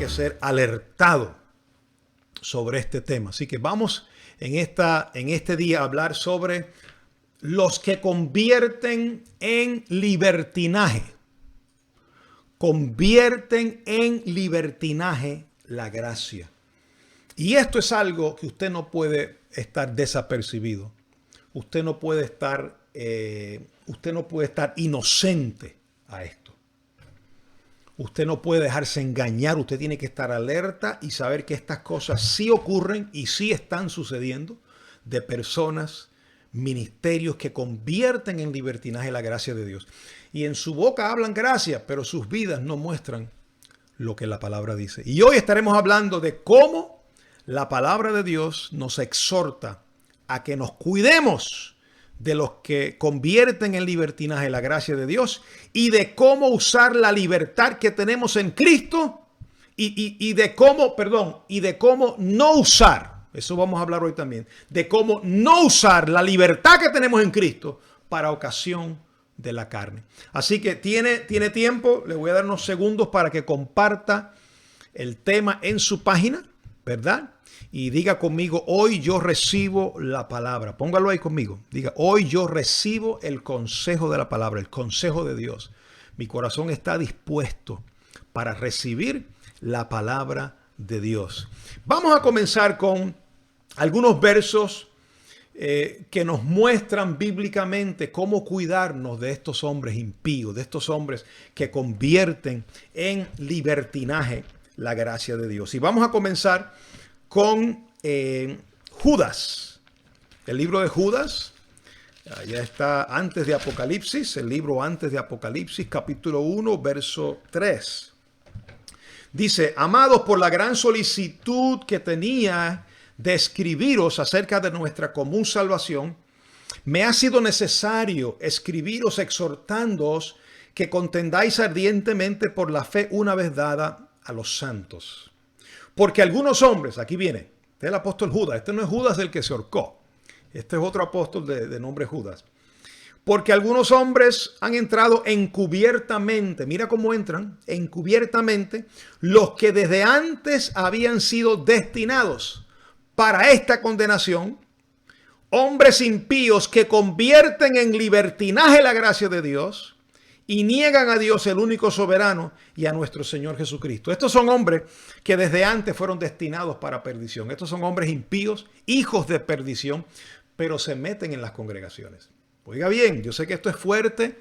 que ser alertado sobre este tema. Así que vamos en este día a hablar sobre los que convierten en libertinaje. Convierten en libertinaje la gracia. Y esto es algo que usted no puede estar desapercibido. Usted no puede estar inocente a esto. Usted no puede dejarse engañar. Usted tiene que estar alerta y saber que estas cosas sí ocurren y sí están sucediendo de personas, ministerios que convierten en libertinaje la gracia de Dios. Y en su boca hablan gracia, pero sus vidas no muestran lo que la palabra dice. Y hoy estaremos hablando de cómo la palabra de Dios nos exhorta a que nos cuidemos de los que convierten en libertinaje la gracia de Dios y de cómo usar la libertad que tenemos en Cristo y de cómo no usar, eso vamos a hablar hoy también, de cómo no usar la libertad que tenemos en Cristo para ocasión de la carne. Así que tiene tiempo, le voy a dar unos segundos para que comparta el tema en su página, ¿verdad? Y diga conmigo, hoy yo recibo la palabra. Póngalo ahí conmigo. Diga, hoy yo recibo el consejo de la palabra, el consejo de Dios. Mi corazón está dispuesto para recibir la palabra de Dios. Vamos a comenzar con algunos versos que nos muestran bíblicamente cómo cuidarnos de estos hombres impíos, de estos hombres que convierten en libertinaje la gracia de Dios. Y vamos a comenzar con Judas, el libro de Judas. Ya está antes de Apocalipsis, el libro antes de Apocalipsis, capítulo 1, verso 3. Dice, amados, por la gran solicitud que tenía de escribiros acerca de nuestra común salvación, me ha sido necesario escribiros exhortándoos que contendáis ardientemente por la fe una vez dada a los santos. Porque algunos hombres, aquí viene, este es el apóstol Judas, este no es Judas el que se ahorcó, este es otro apóstol de nombre Judas. Porque algunos hombres han entrado encubiertamente, mira cómo entran, encubiertamente, los que desde antes habían sido destinados para esta condenación, hombres impíos que convierten en libertinaje la gracia de Dios y niegan a Dios, el único soberano, y a nuestro Señor Jesucristo. Estos son hombres que desde antes fueron destinados para perdición. Estos son hombres impíos, hijos de perdición, pero se meten en las congregaciones. Oiga bien, yo sé que esto es fuerte.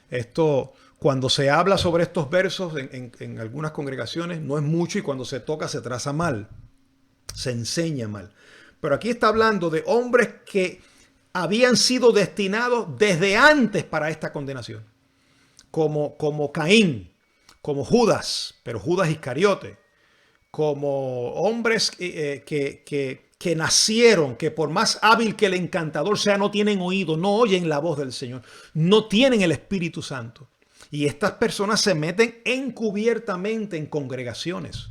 Esto, cuando se habla sobre estos versos en algunas congregaciones, no es mucho y cuando se toca se traza mal. Se enseña mal. Pero aquí está hablando de hombres que habían sido destinados desde antes para esta condenación. Como Caín, como Judas, pero Judas Iscariote, como hombres que nacieron, que por más hábil que el encantador sea, no tienen oído, no oyen la voz del Señor, no tienen el Espíritu Santo. Y estas personas se meten encubiertamente en congregaciones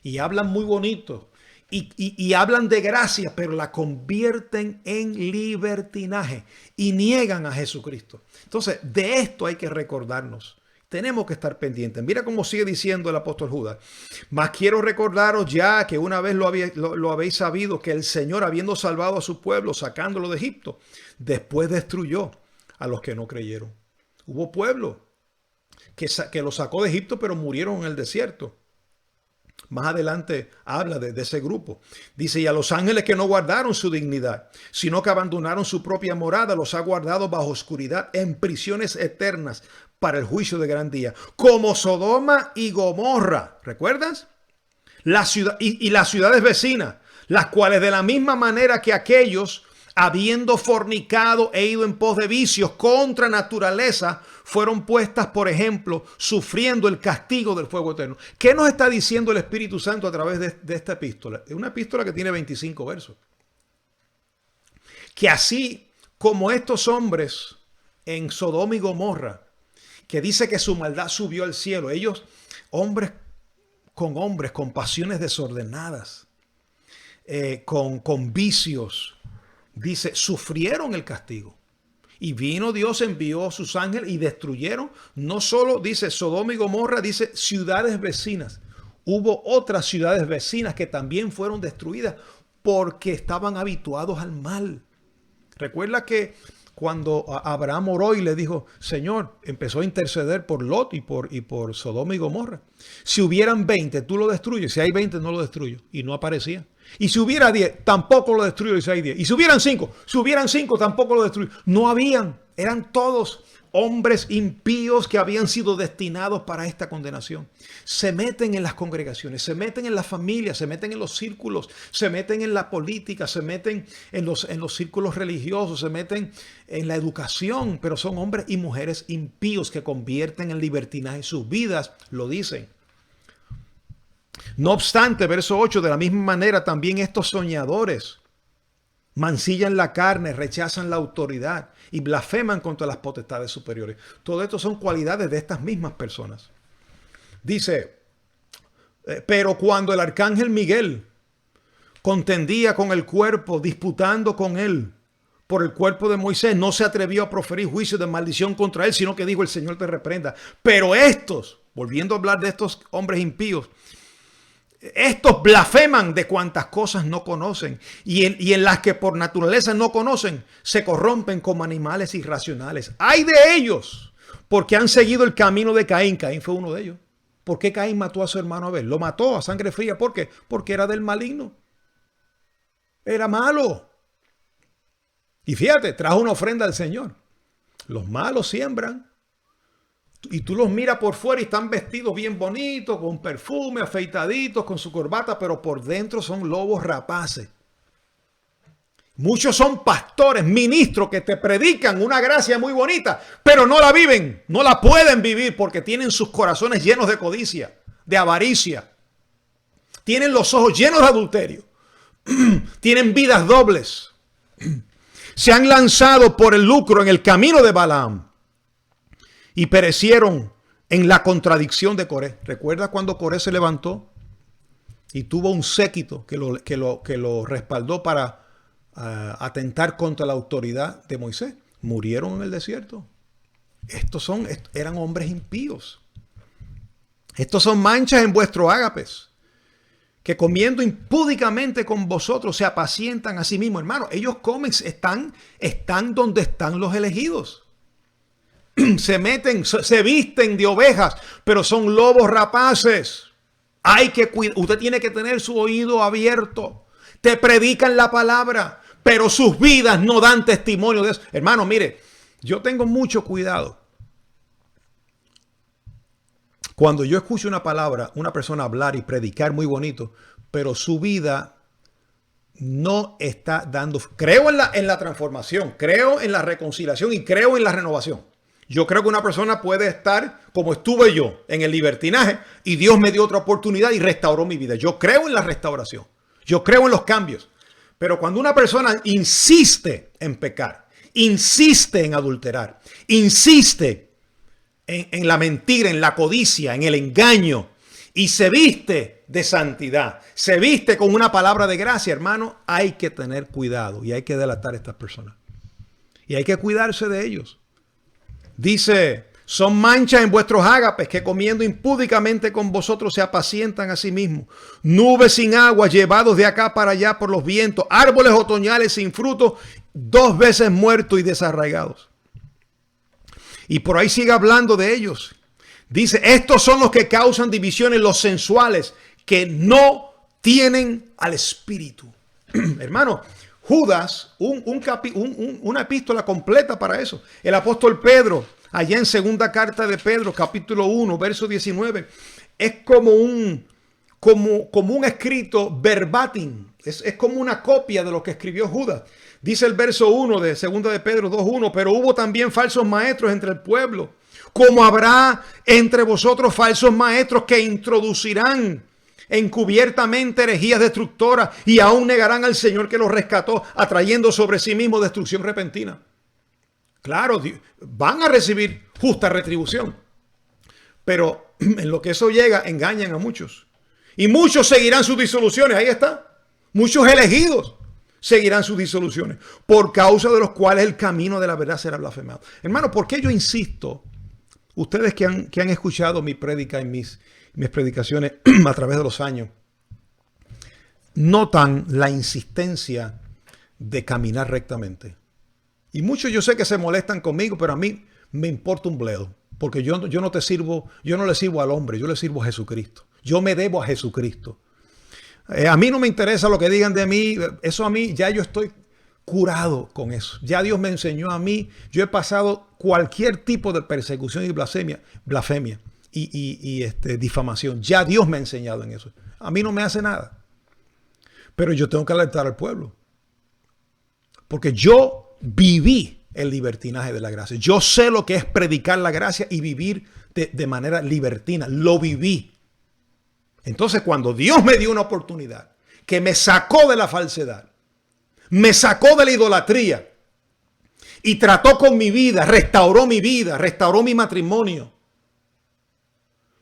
y hablan muy bonito. Y hablan de gracia, pero la convierten en libertinaje y niegan a Jesucristo. Entonces, de esto hay que recordarnos. Tenemos que estar pendientes. Mira cómo sigue diciendo el apóstol Judas. Mas quiero recordaros ya que una vez lo habéis sabido, que el Señor, habiendo salvado a su pueblo, sacándolo de Egipto, después destruyó a los que no creyeron. Hubo pueblo que lo sacó de Egipto, pero murieron en el desierto. Más adelante habla de ese grupo. Dice, y a los ángeles que no guardaron su dignidad, sino que abandonaron su propia morada, los ha guardado bajo oscuridad en prisiones eternas para el juicio de gran día. Como Sodoma y Gomorra, ¿recuerdas? La ciudad, y las ciudades vecinas, las cuales de la misma manera que aquellos, habiendo fornicado e ido en pos de vicios contra naturaleza, fueron puestas, por ejemplo, sufriendo el castigo del fuego eterno. ¿Qué nos está diciendo el Espíritu Santo a través de esta epístola? Es una epístola que tiene 25 versos. Que así como estos hombres en Sodoma y Gomorra, que dice que su maldad subió al cielo, ellos, hombres, con pasiones desordenadas, con vicios, dice, sufrieron el castigo. Y vino Dios, envió sus ángeles y destruyeron, no solo, dice, Sodoma y Gomorra, dice, ciudades vecinas. hubo otras ciudades vecinas que también fueron destruidas porque estaban habituados al mal. Recuerda que cuando Abraham oró y le dijo, Señor, empezó a interceder por Lot y por Sodoma y Gomorra. Si hubieran 20, tú lo destruyes. Si hay 20, no lo destruyo. Y no aparecía. Y si hubiera 10, tampoco lo destruyo. Y si hay 10. Y si hubieran 5, tampoco lo destruyo. No habían. Eran todos hombres impíos que habían sido destinados para esta condenación. Se meten en las congregaciones, se meten en las familias, se meten en los círculos, se meten en la política, se meten en los círculos religiosos, se meten en la educación, pero son hombres y mujeres impíos que convierten en libertinaje sus vidas, lo dicen. No obstante, verso 8, de la misma manera también estos soñadores mancillan la carne, rechazan la autoridad y blasfeman contra las potestades superiores. Todo esto son cualidades de estas mismas personas. Dice, pero cuando el arcángel Miguel contendía con el cuerpo, disputando con él por el cuerpo de Moisés, no se atrevió a proferir juicio de maldición contra él, sino que dijo, el Señor te reprenda. Pero estos, volviendo a hablar de estos hombres impíos, estos blasfeman de cuantas cosas no conocen y en las que por naturaleza no conocen, se corrompen como animales irracionales. ¡Ay de ellos! Porque han seguido el camino de Caín. Caín fue uno de ellos. ¿Por qué Caín mató a su hermano Abel? Lo mató a sangre fría. ¿Por qué? Porque era del maligno. Era malo. Y fíjate, trajo una ofrenda al Señor. Los malos siembran. Y tú los miras por fuera y están vestidos bien bonitos, con perfume, afeitaditos, con su corbata, pero por dentro son lobos rapaces. Muchos son pastores, ministros que te predican una gracia muy bonita, pero no la viven, no la pueden vivir porque tienen sus corazones llenos de codicia, de avaricia. Tienen los ojos llenos de adulterio. Tienen vidas dobles. Se han lanzado por el lucro en el camino de Balaam. Y perecieron en la contradicción de Coré. ¿Recuerda cuando Coré se levantó y tuvo un séquito que lo respaldó para atentar contra la autoridad de Moisés? Murieron en el desierto. Eran hombres impíos. Estos son manchas en vuestros ágapes, que comiendo impúdicamente con vosotros se apacientan a sí mismos. Hermano, ellos comen, están donde están los elegidos. Se meten, se visten de ovejas, pero son lobos rapaces. Hay que cuidar. Usted tiene que tener su oído abierto. Te predican la palabra, pero sus vidas no dan testimonio de eso. Hermano, mire, yo tengo mucho cuidado. Cuando yo escucho una palabra, una persona hablar y predicar muy bonito, pero su vida no está dando. Creo en la transformación, creo en la reconciliación y creo en la renovación. Yo creo que una persona puede estar como estuve yo en el libertinaje y Dios me dio otra oportunidad y restauró mi vida. Yo creo en la restauración. Yo creo en los cambios. Pero cuando una persona insiste en pecar, insiste en adulterar, insiste en la mentira, en la codicia, en el engaño y se viste de santidad, se viste con una palabra de gracia, hermano, hay que tener cuidado y hay que delatar a estas personas. Y hay que cuidarse de ellos. Dice, son manchas en vuestros ágapes que comiendo impúdicamente con vosotros se apacientan a sí mismos. Nubes sin agua llevados de acá para allá por los vientos. Árboles otoñales sin fruto, 2 veces muertos y desarraigados. Y por ahí sigue hablando de ellos. Dice, estos son los que causan divisiones, los sensuales, que no tienen al Espíritu. Hermano, Judas, una epístola completa para eso. El apóstol Pedro, allá en segunda carta de Pedro, capítulo 1, verso 19, es como un escrito verbatim. Es como una copia de lo que escribió Judas. Dice el verso 1 de segunda de Pedro 2:1, pero hubo también falsos maestros entre el pueblo, como habrá entre vosotros falsos maestros que introducirán encubiertamente herejías destructoras y aún negarán al Señor que los rescató, atrayendo sobre sí mismo destrucción repentina. Claro, van a recibir justa retribución, pero en lo que eso llega, engañan a muchos. Y muchos seguirán sus disoluciones, ahí está. Muchos elegidos seguirán sus disoluciones, por causa de los cuales el camino de la verdad será blasfemado. Hermano, ¿por qué yo insisto? Ustedes que han escuchado mi prédica en mis mis predicaciones a través de los años, notan la insistencia de caminar rectamente. Y muchos yo sé que se molestan conmigo, pero a mí me importa un bledo. Porque yo no te sirvo, yo no le sirvo al hombre, yo le sirvo a Jesucristo. Yo me debo a Jesucristo. A mí no me interesa lo que digan de mí. Eso a mí, ya yo estoy curado con eso. Ya Dios me enseñó a mí. Yo he pasado cualquier tipo de persecución y blasfemia y difamación. Ya Dios me ha enseñado en eso. A mí no me hace nada. Pero yo tengo que alertar al pueblo. Porque yo viví el libertinaje de la gracia. Yo sé lo que es predicar la gracia y vivir de manera libertina. Lo viví. Entonces, cuando Dios me dio una oportunidad que me sacó de la falsedad, me sacó de la idolatría y trató con mi vida, restauró mi matrimonio,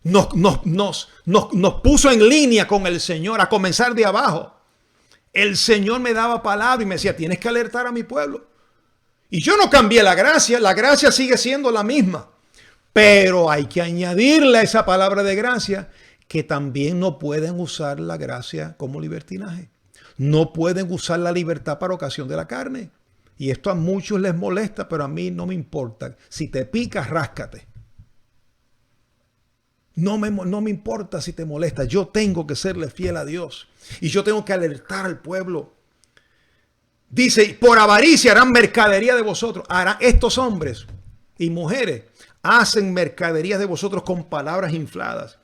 nos puso en línea con el Señor a comenzar de abajo. El Señor me daba palabra y me decía, tienes que alertar a mi pueblo. Y yo no cambié la gracia sigue siendo la misma. Pero hay que añadirle a esa palabra de gracia que también no pueden usar la gracia como libertinaje. No pueden usar la libertad para ocasión de la carne. Y esto a muchos les molesta, pero a mí no me importa. Si te picas, ráscate. No me importa si te molesta. Yo tengo que serle fiel a Dios. Y yo tengo que alertar al pueblo. Dice, por avaricia harán mercadería de vosotros. Estos hombres y mujeres hacen mercadería de vosotros con palabras infladas.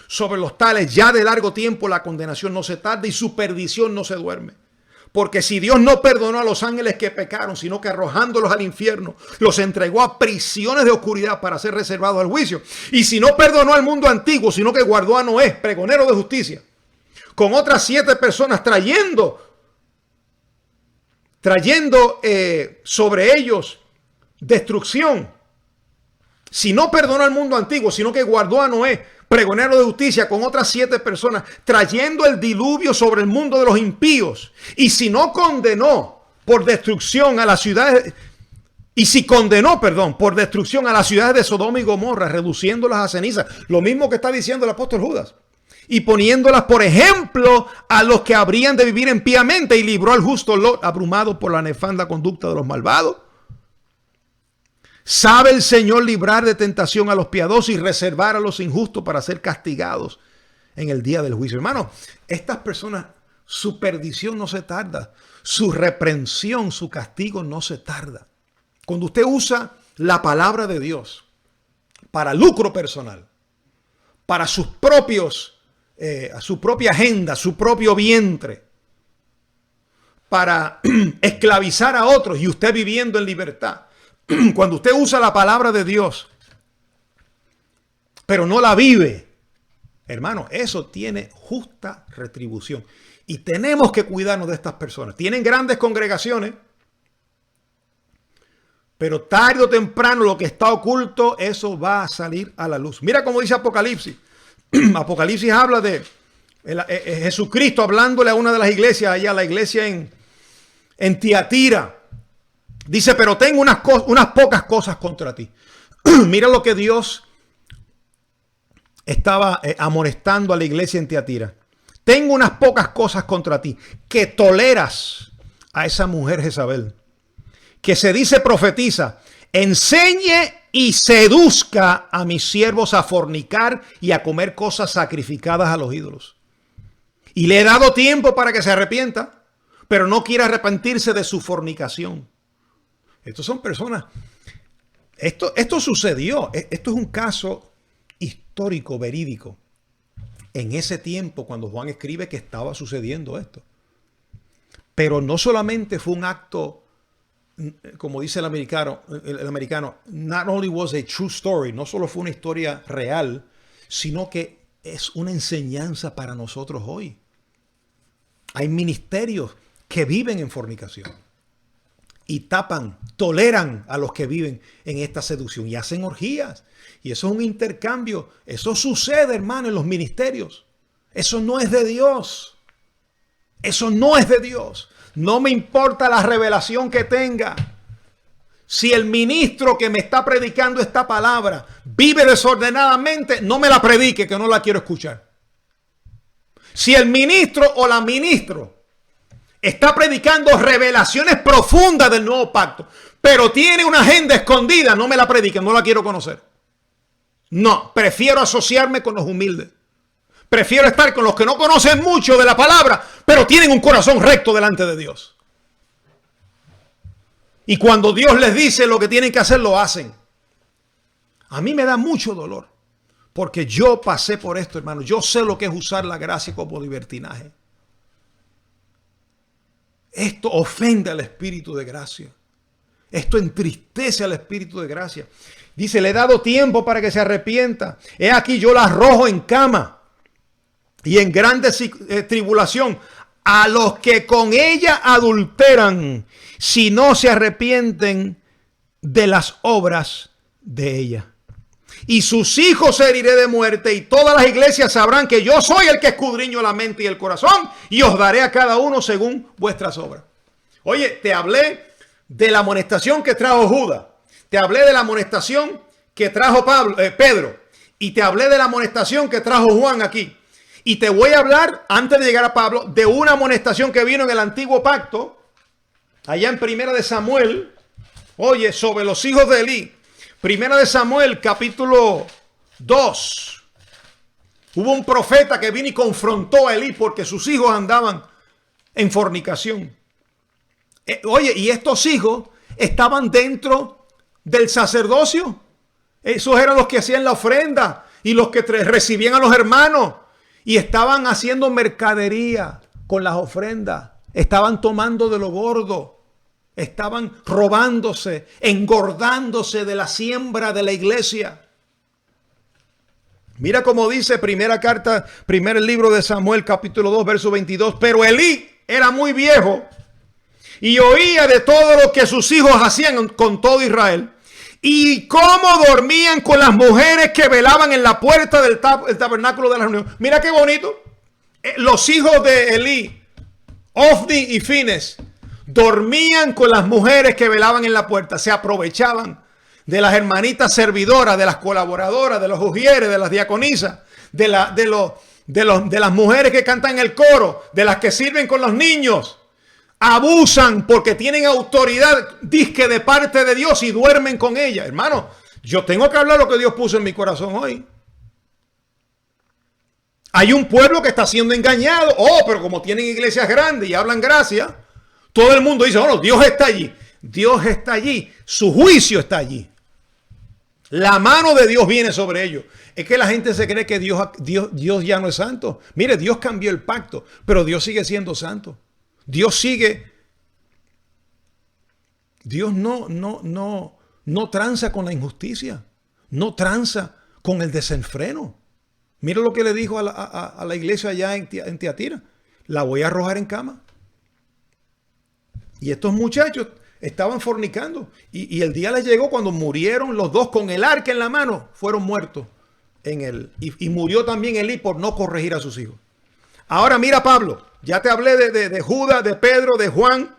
Sobre los tales ya de largo tiempo la condenación no se tarda y su perdición no se duerme. Porque si Dios no perdonó a los ángeles que pecaron, sino que arrojándolos al infierno, los entregó a prisiones de oscuridad para ser reservados al juicio. Y si no perdonó al mundo antiguo, sino que guardó a Noé, pregonero de justicia, con otras 7 personas trayendo sobre ellos destrucción. Si no perdonó al mundo antiguo, sino que guardó a Noé, pregonero de justicia, con otras 7 personas, trayendo el diluvio sobre el mundo de los impíos. Y si no condenó por destrucción a las ciudades, por destrucción a las ciudades de Sodoma y Gomorra, reduciéndolas a cenizas. Lo mismo que está diciendo el apóstol Judas. Y poniéndolas por ejemplo a los que habrían de vivir impíamente, y libró al justo Lot, abrumado por la nefanda conducta de los malvados. Sabe el Señor librar de tentación a los piadosos y reservar a los injustos para ser castigados en el día del juicio. Hermano, estas personas, su perdición no se tarda. Su reprensión, su castigo no se tarda. Cuando usted usa la palabra de Dios para lucro personal, para sus propios su propia agenda, su propio vientre, para esclavizar a otros y usted viviendo en libertad. Cuando usted usa la palabra de Dios, pero no la vive, hermano, eso tiene justa retribución. Y tenemos que cuidarnos de estas personas. Tienen grandes congregaciones, pero tarde o temprano lo que está oculto, eso va a salir a la luz. Mira cómo dice Apocalipsis. Apocalipsis habla de Jesucristo hablándole a una de las iglesias allá, la iglesia en Tiatira. Dice, pero tengo unas pocas cosas contra ti. Mira lo que Dios estaba amonestando a la iglesia en Tiatira. Tengo unas pocas cosas contra ti, que toleras a esa mujer Jezabel, que se dice profetiza, enseñe y seduzca a mis siervos a fornicar y a comer cosas sacrificadas a los ídolos. Y le he dado tiempo para que se arrepienta, pero no quiere arrepentirse de su fornicación. Estos son personas. Esto sucedió. Esto es un caso histórico, verídico. En ese tiempo, cuando Juan escribe que estaba sucediendo esto. Pero no solamente fue un acto, como dice el americano, not only was a true story, no solo fue una historia real, sino que es una enseñanza para nosotros hoy. Hay ministerios que viven en fornicación y toleran a los que viven en esta seducción y hacen orgías. Y eso es un intercambio. Eso sucede, hermano, en los ministerios. Eso no es de Dios. Eso no es de Dios. No me importa la revelación que tenga. Si el ministro que me está predicando esta palabra vive desordenadamente, no me la predique, que no la quiero escuchar. Si el ministro o la ministra está predicando revelaciones profundas del nuevo pacto, pero tiene una agenda escondida, no me la predique, no la quiero conocer. No, prefiero asociarme con los humildes. Prefiero estar con los que no conocen mucho de la palabra, pero tienen un corazón recto delante de Dios. Y cuando Dios les dice lo que tienen que hacer, lo hacen. A mí me da mucho dolor, porque yo pasé por esto, hermano. Yo sé lo que es usar la gracia como libertinaje. Esto ofende al Espíritu de gracia. Esto entristece al Espíritu de gracia. Dice, le he dado tiempo para que se arrepienta. He aquí yo la arrojo en cama y en grande tribulación a los que con ella adulteran, si no se arrepienten de las obras de ella. Y sus hijos heriré de muerte, y todas las iglesias sabrán que yo soy el que escudriño la mente y el corazón, y os daré a cada uno según vuestras obras. Oye, te hablé de la amonestación que trajo Judas, te hablé de la amonestación que trajo Pedro, y te hablé de la amonestación que trajo Juan aquí. Y te voy a hablar, antes de llegar a Pablo, de una amonestación que vino en el antiguo pacto, allá en Primera de Samuel, oye, sobre los hijos de Elí. Primera de Samuel, capítulo 2. Hubo un profeta que vino y confrontó a Elí porque sus hijos andaban en fornicación. Oye, y estos hijos estaban dentro del sacerdocio. Esos eran los que hacían la ofrenda y los que recibían a los hermanos. Y estaban haciendo mercadería con las ofrendas. Estaban tomando de lo gordo. Estaban robándose, engordándose de la siembra de la iglesia. Mira cómo dice primer libro de Samuel, capítulo 2, verso 22. Pero Elí era muy viejo y oía de todo lo que sus hijos hacían con todo Israel. Y cómo dormían con las mujeres que velaban en la puerta del tabernáculo de la reunión. Mira qué bonito. Los hijos de Elí, Ofni y Fines, dormían con las mujeres que velaban en la puerta. Se aprovechaban de las hermanitas servidoras, de las colaboradoras, de los ujieres, de las diaconisas, de las mujeres que cantan en el coro, de las que sirven con los niños. Abusan porque tienen autoridad, dizque de parte de Dios, y duermen con ella. Hermano, yo tengo que hablar lo que Dios puso en mi corazón hoy. Hay un pueblo que está siendo engañado. Oh, pero como tienen iglesias grandes y hablan gracia, todo el mundo dice, oh, Dios está allí. Dios está allí. Su juicio está allí. La mano de Dios viene sobre ellos. Es que la gente se cree que Dios ya no es santo. Mire, Dios cambió el pacto, pero Dios sigue siendo santo. Dios no tranza con la injusticia. No tranza con el desenfreno. Mira lo que le dijo a la iglesia allá en Tiatira. La voy a arrojar en cama. Y estos muchachos estaban fornicando. Y el día les llegó cuando murieron los dos con el arca en la mano. Fueron muertos y murió también Elí por no corregir a sus hijos. Ahora mira Pablo. Ya te hablé de Judas, de Pedro, de Juan.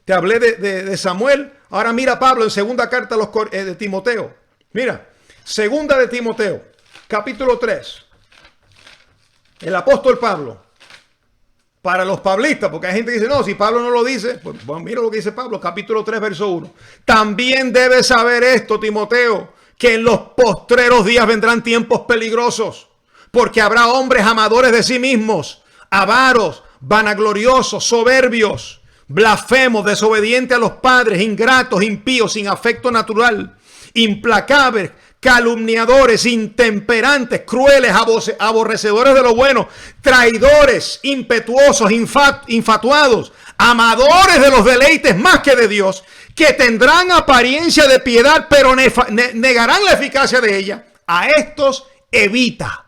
Te hablé de Samuel. Ahora mira Pablo en segunda carta de Timoteo. Mira, segunda de Timoteo, capítulo 3. El apóstol Pablo. Para los pablistas, porque hay gente que dice, no, si Pablo no lo dice, pues bueno, mira lo que dice Pablo, capítulo 3, verso 1. También debes saber esto, Timoteo, que en los postreros días vendrán tiempos peligrosos, porque habrá hombres amadores de sí mismos, avaros, vanagloriosos, soberbios, blasfemos, desobedientes a los padres, ingratos, impíos, sin afecto natural, implacables, calumniadores, intemperantes, crueles, aborrecedores de lo bueno, traidores, impetuosos, infatuados, amadores de los deleites más que de Dios, que tendrán apariencia de piedad, pero negarán la eficacia de ella. A estos evita.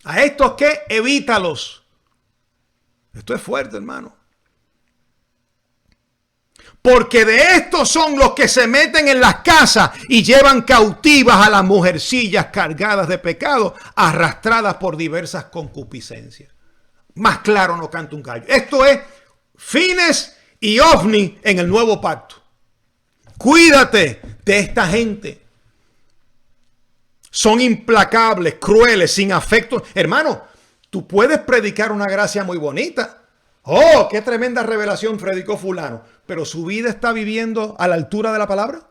¿A estos qué? Evítalos. Esto es fuerte, hermano. Porque de estos son los que se meten en las casas y llevan cautivas a las mujercillas cargadas de pecado, arrastradas por diversas concupiscencias. Más claro no canta un gallo. Esto es Fines y Ofni en el nuevo pacto. Cuídate de esta gente. Son implacables, crueles, sin afecto. Hermano, tú puedes predicar una gracia muy bonita. Oh, qué tremenda revelación predicó fulano. Pero su vida está viviendo a la altura de la palabra.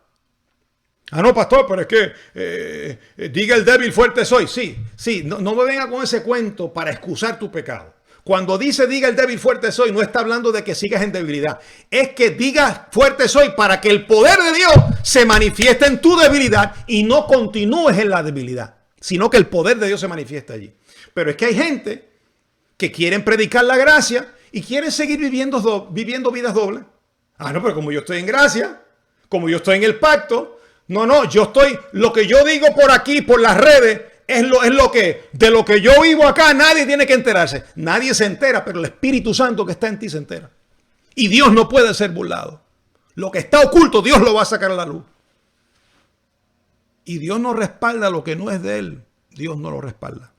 Ah, no, pastor, pero es que diga el débil, fuerte soy. Sí, no me venga con ese cuento para excusar tu pecado. Cuando dice diga el débil, fuerte soy, no está hablando de que sigas en debilidad. Es que digas fuerte soy para que el poder de Dios se manifieste en tu debilidad y no continúes en la debilidad, sino que el poder de Dios se manifieste allí. Pero es que hay gente que quieren predicar la gracia y quieren seguir viviendo vidas dobles. Ah, no, pero como yo estoy en gracia, como yo estoy en el pacto, yo estoy, lo que yo digo por aquí, por las redes, es lo que, de lo que yo vivo acá, nadie tiene que enterarse. Nadie se entera, pero el Espíritu Santo que está en ti se entera. Y Dios no puede ser burlado. Lo que está oculto, Dios lo va a sacar a la luz. Y Dios no respalda lo que no es de Él. Dios no lo respalda.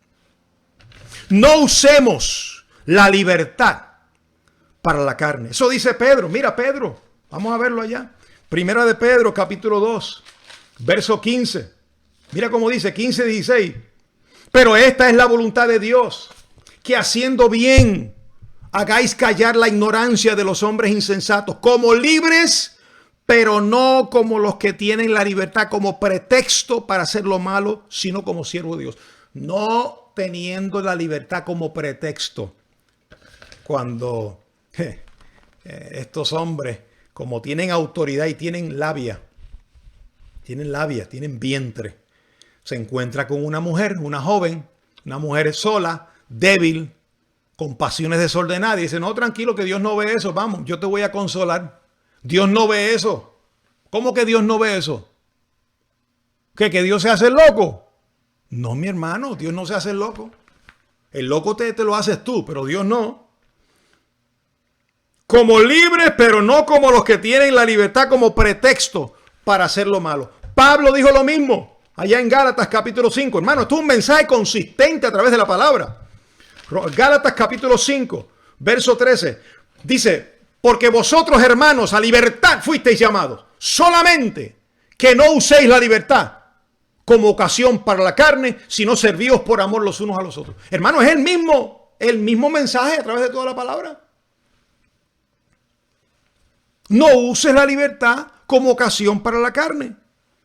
No usemos la libertad para la carne. Eso dice Pedro. Mira Pedro, vamos a verlo allá. Primera de Pedro, capítulo 2, verso 15. Mira cómo dice, 15-16. Pero esta es la voluntad de Dios, que haciendo bien hagáis callar la ignorancia de los hombres insensatos, como libres, pero no como los que tienen la libertad como pretexto para hacer lo malo, sino como siervos de Dios. No teniendo la libertad como pretexto. Cuando estos hombres, como tienen autoridad y tienen labia, tienen vientre, se encuentra con una mujer, una joven, una mujer sola, débil, con pasiones desordenadas. Y dice, no, tranquilo, que Dios no ve eso. Vamos, yo te voy a consolar. Dios no ve eso. ¿Cómo que Dios no ve eso? ¿Que Dios se hace loco? No, mi hermano, Dios no se hace loco. El loco te lo haces tú, pero Dios no. Como libres, pero no como los que tienen la libertad como pretexto para hacer lo malo. Pablo dijo lo mismo. Allá en Gálatas capítulo 5. Hermano, esto es un mensaje consistente a través de la palabra. Gálatas capítulo 5, verso 13. Dice, porque vosotros, hermanos, a libertad fuisteis llamados. Solamente que no uséis la libertad como ocasión para la carne, sino servíos por amor los unos a los otros. Hermano, es el mismo mensaje a través de toda la palabra. No uses la libertad como ocasión para la carne.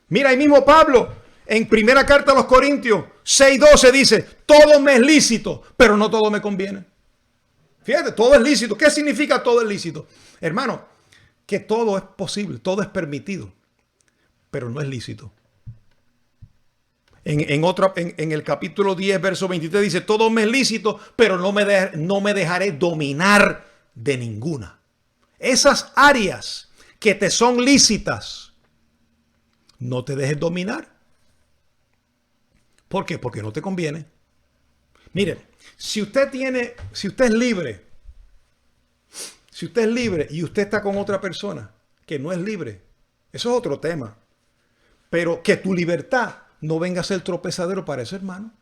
Mira, ahí mismo Pablo, en primera carta a los Corintios 6:12 dice, todo me es lícito, pero no todo me conviene. Fíjate, todo es lícito. ¿Qué significa todo es lícito? Hermano, que todo es posible, todo es permitido, pero no es lícito. En el capítulo 10, verso 23 dice, todo me es lícito, pero no me dejaré dominar de ninguna. Esas áreas que te son lícitas, no te dejes dominar. ¿Por qué? Porque no te conviene. Mire, si usted es libre y usted está con otra persona que no es libre, eso es otro tema. Pero que tu libertad no venga a ser tropezadero para ese hermano.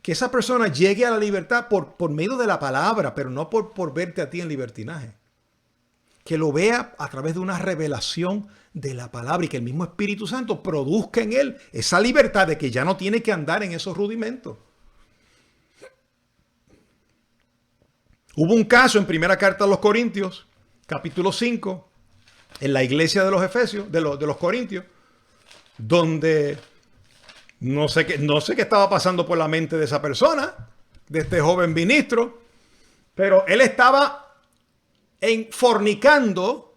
Que esa persona llegue a la libertad por medio de la palabra, pero no por verte a ti en libertinaje. Que lo vea a través de una revelación de la palabra y que el mismo Espíritu Santo produzca en él esa libertad de que ya no tiene que andar en esos rudimentos. Hubo un caso en primera carta a los Corintios, capítulo 5, en la iglesia de los Efesios, de los Corintios, donde no sé qué estaba pasando por la mente de esa persona, de este joven ministro, pero él estaba fornicando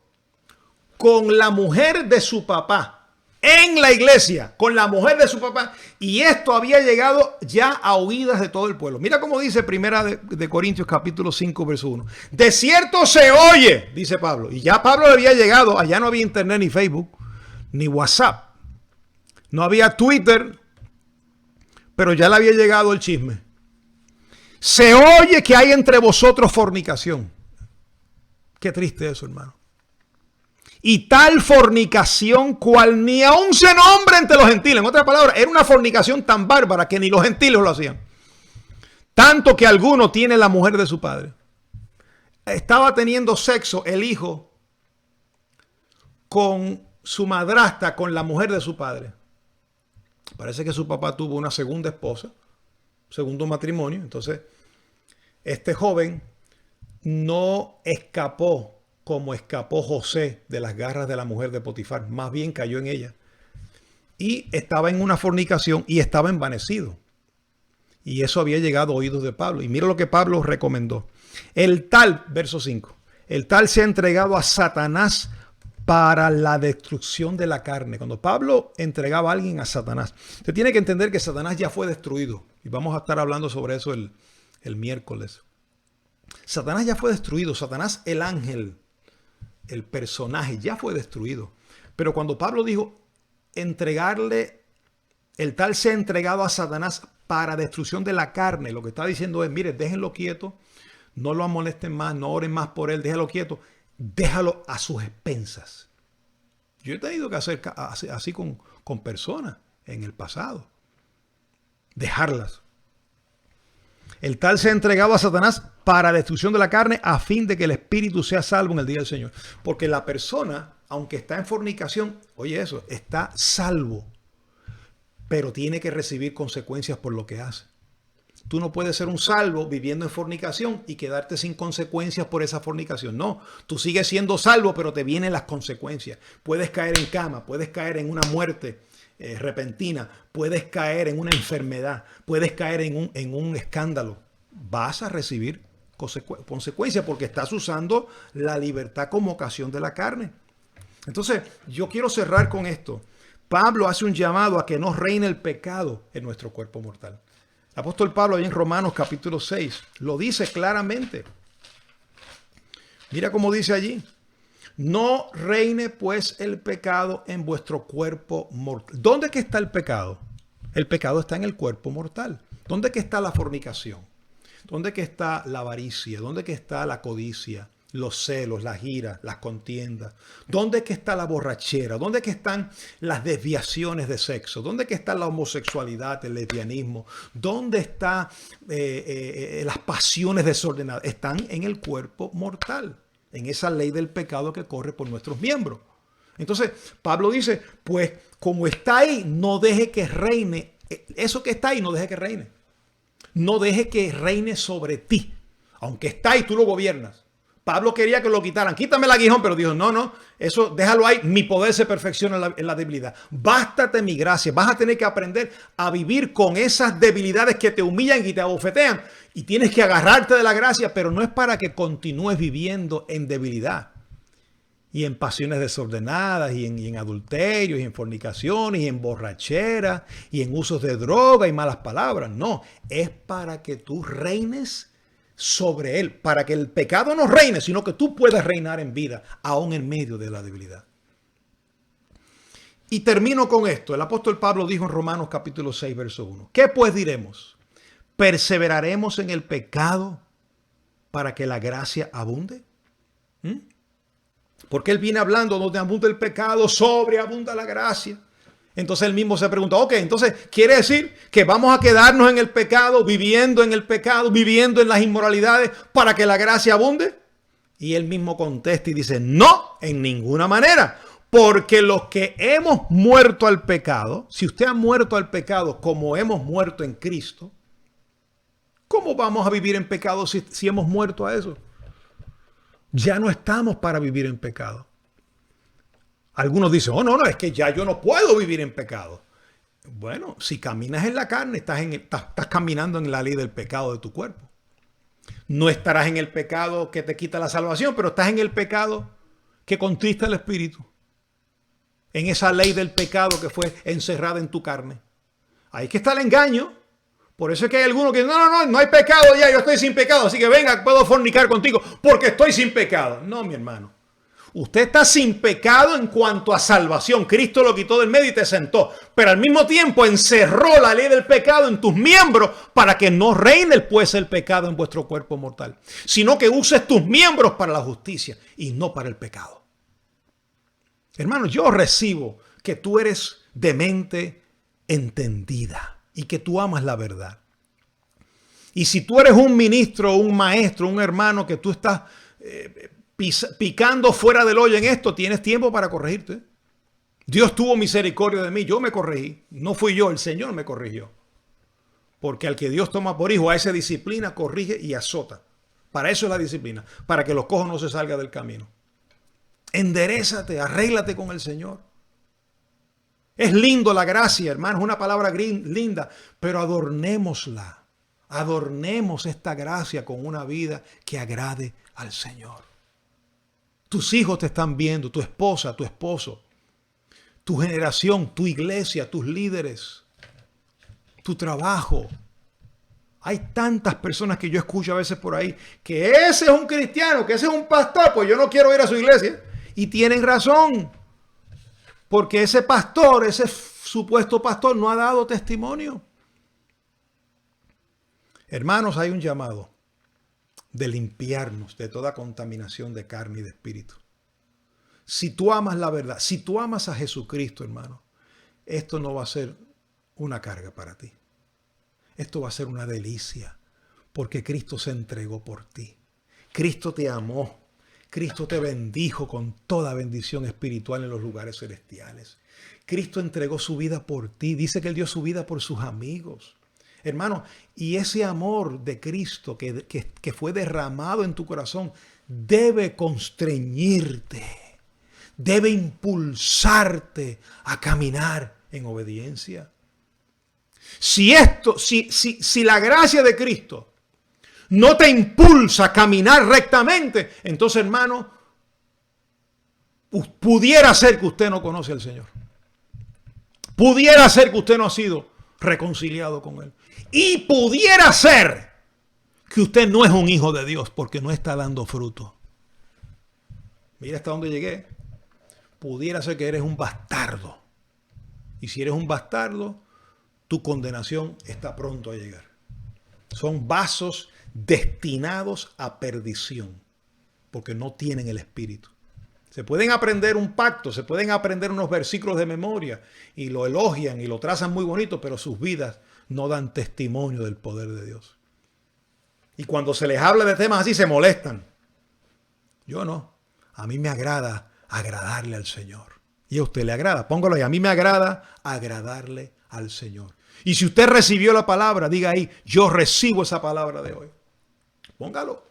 con la mujer de su papá en la iglesia, con la mujer de su papá, y esto había llegado ya a oídas de todo el pueblo. Mira cómo dice primera de Corintios capítulo 5 verso 1. De cierto se oye, dice Pablo, y ya Pablo le había llegado, allá no había internet ni Facebook, ni WhatsApp, no había Twitter, pero ya le había llegado el chisme. Se oye que hay entre vosotros fornicación. Qué triste eso, hermano. Y tal fornicación cual ni aún se nombra entre los gentiles. En otras palabras, era una fornicación tan bárbara que ni los gentiles lo hacían. Tanto que alguno tiene la mujer de su padre. Estaba teniendo sexo el hijo con su madrastra, con la mujer de su padre. Parece que su papá tuvo una segunda esposa, segundo matrimonio. Entonces, este joven no escapó como escapó José de las garras de la mujer de Potifar. Más bien cayó en ella. Y estaba en una fornicación y estaba envanecido. Y eso había llegado a oídos de Pablo. Y mira lo que Pablo recomendó. El tal, verso 5, el tal se ha entregado a Satanás para la destrucción de la carne. Cuando Pablo entregaba a alguien a Satanás, usted tiene que entender que Satanás ya fue destruido. Y vamos a estar hablando sobre eso el miércoles. Satanás ya fue destruido. Satanás, el ángel, el personaje, ya fue destruido. Pero cuando Pablo dijo entregarle, el tal se ha entregado a Satanás para destrucción de la carne, lo que está diciendo es, mire, déjenlo quieto, no lo amolesten más, no oren más por él, déjalo quieto, déjalo a sus expensas. Yo he tenido que hacer así con personas en el pasado. Dejarlas. El tal se ha entregado a Satanás para destrucción de la carne a fin de que el espíritu sea salvo en el día del Señor. Porque la persona, aunque está en fornicación, oye eso, está salvo, pero tiene que recibir consecuencias por lo que hace. Tú no puedes ser un salvo viviendo en fornicación y quedarte sin consecuencias por esa fornicación. No, tú sigues siendo salvo, pero te vienen las consecuencias. Puedes caer en cama, puedes caer en una muerte repentina, puedes caer en una enfermedad, puedes caer en un escándalo. Vas a recibir consecuencias porque estás usando la libertad como ocasión de la carne. Entonces, yo quiero cerrar con esto. Pablo hace un llamado a que no reine el pecado en nuestro cuerpo mortal. El apóstol Pablo, ahí en Romanos capítulo 6, lo dice claramente. Mira cómo dice allí. No reine pues el pecado en vuestro cuerpo mortal. ¿Dónde que está el pecado? El pecado está en el cuerpo mortal. ¿Dónde que está la fornicación? ¿Dónde que está la avaricia? ¿Dónde que está la codicia? Los celos, las iras, las contiendas. ¿Dónde que está la borrachera? ¿Dónde que están las desviaciones de sexo? ¿Dónde que está la homosexualidad, el lesbianismo? ¿Dónde están las pasiones desordenadas? Están en el cuerpo mortal, en esa ley del pecado que corre por nuestros miembros. Entonces, Pablo dice, pues como está ahí, no deje que reine. Eso que está ahí, no deje que reine. No deje que reine sobre ti. Aunque está ahí, tú lo gobiernas. Pablo quería que lo quitaran. Quítame el aguijón, pero dijo, no, eso déjalo ahí. Mi poder se perfecciona en la debilidad. Bástate mi gracia. Vas a tener que aprender a vivir con esas debilidades que te humillan y te abofetean. Y tienes que agarrarte de la gracia, pero no es para que continúes viviendo en debilidad. Y en pasiones desordenadas, y en adulterios, y en fornicaciones, y en borrachera, y en usos de droga y malas palabras. No, es para que tú reines sobre él, para que el pecado no reine, sino que tú puedas reinar en vida, aún en medio de la debilidad. Y termino con esto. El apóstol Pablo dijo en Romanos capítulo 6, verso 1. ¿Qué pues diremos? ¿Perseveraremos en el pecado para que la gracia abunde? Porque él viene hablando donde abunda el pecado, sobreabunda la gracia. Entonces él mismo se pregunta, ok, entonces quiere decir que vamos a quedarnos en el pecado, viviendo en el pecado, viviendo en las inmoralidades para que la gracia abunde. Y él mismo contesta y dice, no, en ninguna manera. Porque los que hemos muerto al pecado, si usted ha muerto al pecado como hemos muerto en Cristo, ¿cómo vamos a vivir en pecado si hemos muerto a eso? Ya no estamos para vivir en pecado. Algunos dicen, no, es que ya yo no puedo vivir en pecado. Bueno, si caminas en la carne, estás caminando en la ley del pecado de tu cuerpo. No estarás en el pecado que te quita la salvación, pero estás en el pecado que contrista el espíritu. En esa ley del pecado que fue encerrada en tu carne. Ahí que está el engaño. Por eso es que hay algunos que no hay pecado ya, yo estoy sin pecado, así que venga, puedo fornicar contigo porque estoy sin pecado. No, mi hermano. Usted está sin pecado en cuanto a salvación. Cristo lo quitó del medio y te sentó. Pero al mismo tiempo encerró la ley del pecado en tus miembros para que no reine pues el pecado en vuestro cuerpo mortal. Sino que uses tus miembros para la justicia y no para el pecado. Hermano, yo recibo que tú eres de mente entendida y que tú amas la verdad. Y si tú eres un ministro, un maestro, un hermano que tú estás picando fuera del hoyo en esto, tienes tiempo para corregirte. Dios tuvo misericordia de mí, yo me corregí. No fui yo, el Señor me corrigió. Porque al que Dios toma por hijo, a esa disciplina, corrige y azota. Para eso es la disciplina, para que los cojos no se salgan del camino. Enderézate, arréglate con el Señor. Es lindo la gracia, hermano, es una palabra linda, pero adornémosla. Adornemos esta gracia con una vida que agrade al Señor. Tus hijos te están viendo, tu esposa, tu esposo, tu generación, tu iglesia, tus líderes, tu trabajo. Hay tantas personas que yo escucho a veces por ahí que ese es un cristiano, que ese es un pastor, pues yo no quiero ir a su iglesia. Y tienen razón, porque ese pastor, ese supuesto pastor no ha dado testimonio. Hermanos, hay un llamado de limpiarnos de toda contaminación de carne y de espíritu. Si tú amas la verdad, si tú amas a Jesucristo, hermano, esto no va a ser una carga para ti. Esto va a ser una delicia, porque Cristo se entregó por ti. Cristo te amó. Cristo te bendijo con toda bendición espiritual en los lugares celestiales. Cristo entregó su vida por ti. Dice que Él dio su vida por sus amigos. Hermano, y ese amor de Cristo que fue derramado en tu corazón debe constreñirte, debe impulsarte a caminar en obediencia. Si la gracia de Cristo no te impulsa a caminar rectamente, entonces, hermano, pudiera ser que usted no conoce al Señor. Pudiera ser que usted no ha sido reconciliado con Él. Y pudiera ser que usted no es un hijo de Dios porque no está dando fruto. Mira hasta dónde llegué. Pudiera ser que eres un bastardo. Y si eres un bastardo, tu condenación está pronto a llegar. Son vasos destinados a perdición porque no tienen el Espíritu. Se pueden aprender un pacto, se pueden aprender unos versículos de memoria y lo elogian y lo trazan muy bonito, pero sus vidas no dan testimonio del poder de Dios. Y cuando se les habla de temas así, se molestan. Yo no. A mí me agrada agradarle al Señor. Y a usted le agrada. Póngalo ahí. A mí me agrada agradarle al Señor. Y si usted recibió la palabra, diga ahí, yo recibo esa palabra de hoy. Póngalo.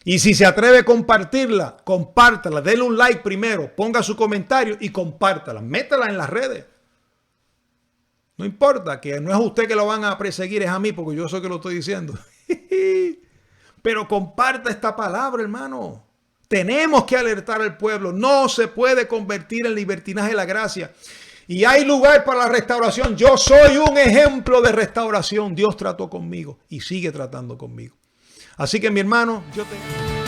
Y si se atreve a compartirla, compártala. Denle un like primero. Ponga su comentario y compártala. Métala en las redes. No importa, que no es a usted que lo van a perseguir, es a mí, porque yo soy que lo estoy diciendo. Pero comparta esta palabra, hermano. Tenemos que alertar al pueblo. No se puede convertir en libertinaje la gracia. Y hay lugar para la restauración. Yo soy un ejemplo de restauración. Dios trató conmigo y sigue tratando conmigo. Así que, mi hermano, yo te...